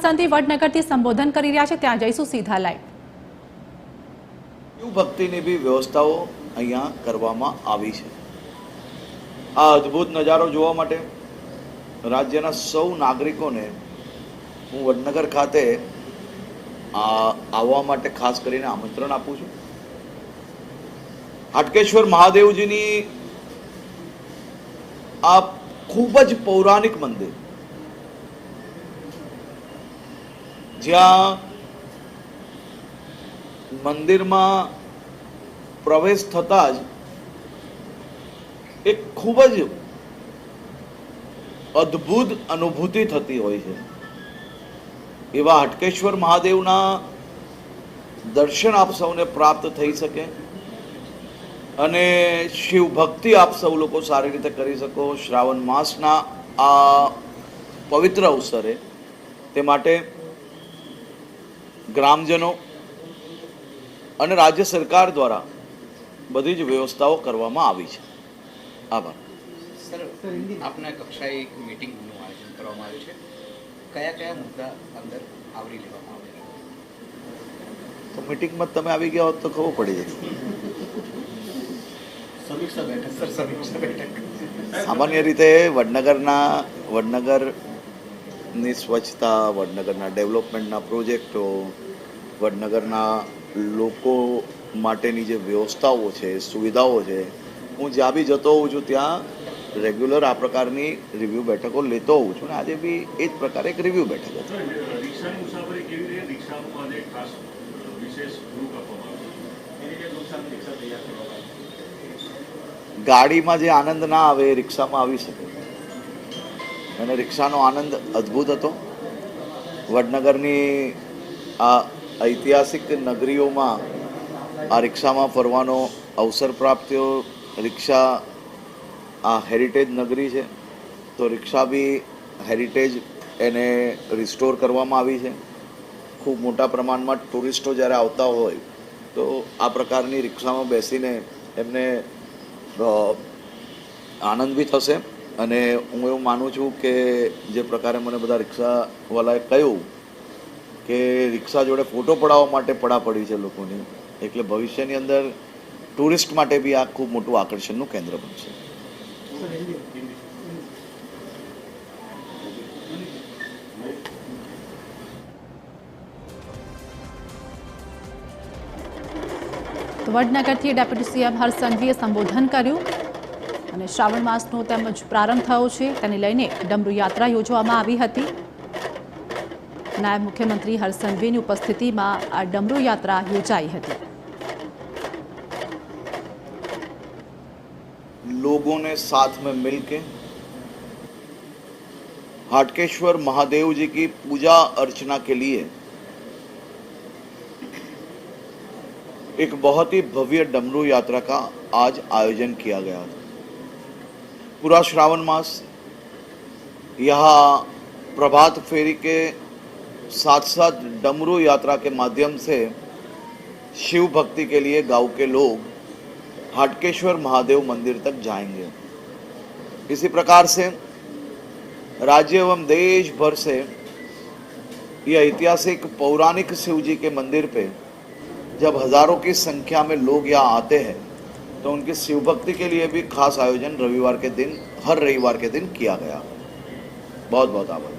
હર્ષસંધી વડનગરથી સંબોધન કરી રહ્યા છે, ત્યાં જઈશું સીધા લાઈવ। શિવ ભક્તિની બી વ્યવસ્થાઓ અહીંયા કરવામાં આવી છે। આ અદ્ભુત નજારો જોવા માટે રાજ્યના સૌ નાગરિકોને હું વડનગર ખાતે આવવા માટે ખાસ કરીને આમંત્રણ આપું છું। હાટકેશ્વર મહાદેવજીની આ ખૂબ જ પૌરાણિક મંદિર, જ્યાં મંદિરમાં પ્રવેશ થતા જ એક ખૂબ જ અદ્ભુત અનુભૂતિ થતી હોય છે। એવા હાટકેશ્વર મહાદેવના દર્શન આપ સૌને પ્રાપ્ત થઈ શકે અને શિવ ભક્તિ આપ સૌ લોકો સારી રીતે કરી શકો શ્રાવણ માસના આ પવિત્ર અવસરે, તે માટે ગ્રામજનો અને રાજ્ય સરકાર દ્વારા બધી જ વ્યવસ્થાઓ કરવામાં આવી છે। આભાર। સર, આપના કક્ષાએ એક મીટિંગનું આયોજન કરવામાં આવ્યું છે, કયા કયા મુદ્દા અંદર આવરી લેવામાં આવ્યા? તો મીટિંગમાં તમે આવી ગયા હોત તો ખબર પડી જાય। સમીક્ષા બેઠક સર, સમીક્ષા બેઠક સામાન્ય રીતે વડનગરની સ્વચ્છતા, વડનગરના ડેવલપમેન્ટના પ્રોજેક્ટો, વડનગરના લોકો માટેની જે વ્યવસ્થાઓ છે, સુવિધાઓ છે, હું જ્યાં બી જતો હોઉં છું ત્યાં રેગ્યુલર આ પ્રકારની રિવ્યૂ બેઠકો લેતો હોઉં છું, અને આજે બી એ જ પ્રકારે એક રિવ્યૂ બેઠક હતી। ગાડીમાં જે આનંદ ના આવે એ રિક્ષામાં આવી શકે, અને રિક્ષાનો આનંદ અદ્ભુત હતો। વડનગરની આ ઐતિહાસિક નગરીઓમાં આ રિક્ષામાં ફરવાનો અવસર પ્રાપ્ત થયો। રિક્ષા આ હેરિટેજ નગરી છે, તો રિક્ષા બી હેરિટેજ એને રિસ્ટોર કરવામાં આવી છે। ખૂબ મોટા પ્રમાણમાં ટુરિસ્ટો જ્યારે આવતા હોય તો આ પ્રકારની રિક્ષામાં બેસીને એમને આનંદ બી થશે। અને હું એવું માનું છું કે જે પ્રકારે મને બધા રિક્ષાવાલાએ કહ્યું કે રિક્ષા જોડે ફોટો પડાવવા માટે પડાપડી છે લોકોની, એટલે ભવિષ્યની અંદર ટુરિસ્ટ માટે બી આ ખૂબ મોટું આકર્ષણનું કેન્દ્ર બનશે। તો વડનગરથી ડેપ્યુટી સીએમ હર્ષસંઘવીએ સંબોધન કર્યું અને શ્રાવણ માસનો તેમજ પ્રારંભ થયો છે, તેને લઈને ડમરૂ યાત્રા યોજવામાં આવી હતી। નાયબ મુખ્યમંત્રી હર્ષસંઘવીની ઉપસ્થિતિમાં આ ડમરૂ યાત્રા યોજાઈ હતી। लोगों ने साथ में मिलके हाटकेश्वर महादेव जी की पूजा अर्चना के लिए एक बहुत ही भव्य डमरू यात्रा का आज आयोजन किया गया था। पूरा श्रावण मास यहाँ प्रभात फेरी के साथ साथ डमरू यात्रा के माध्यम से शिव भक्ति के लिए गांव के लोग हाटकेश्वर महादेव मंदिर तक जाएंगे। इसी प्रकार से राज्य एवं देश भर से ये ऐतिहासिक पौराणिक शिव जी के मंदिर पे जब हजारों की संख्या में लोग यहाँ आते हैं तो उनकी शिव भक्ति के लिए भी खास आयोजन हर रविवार के दिन किया गया। बहुत बहुत आभार।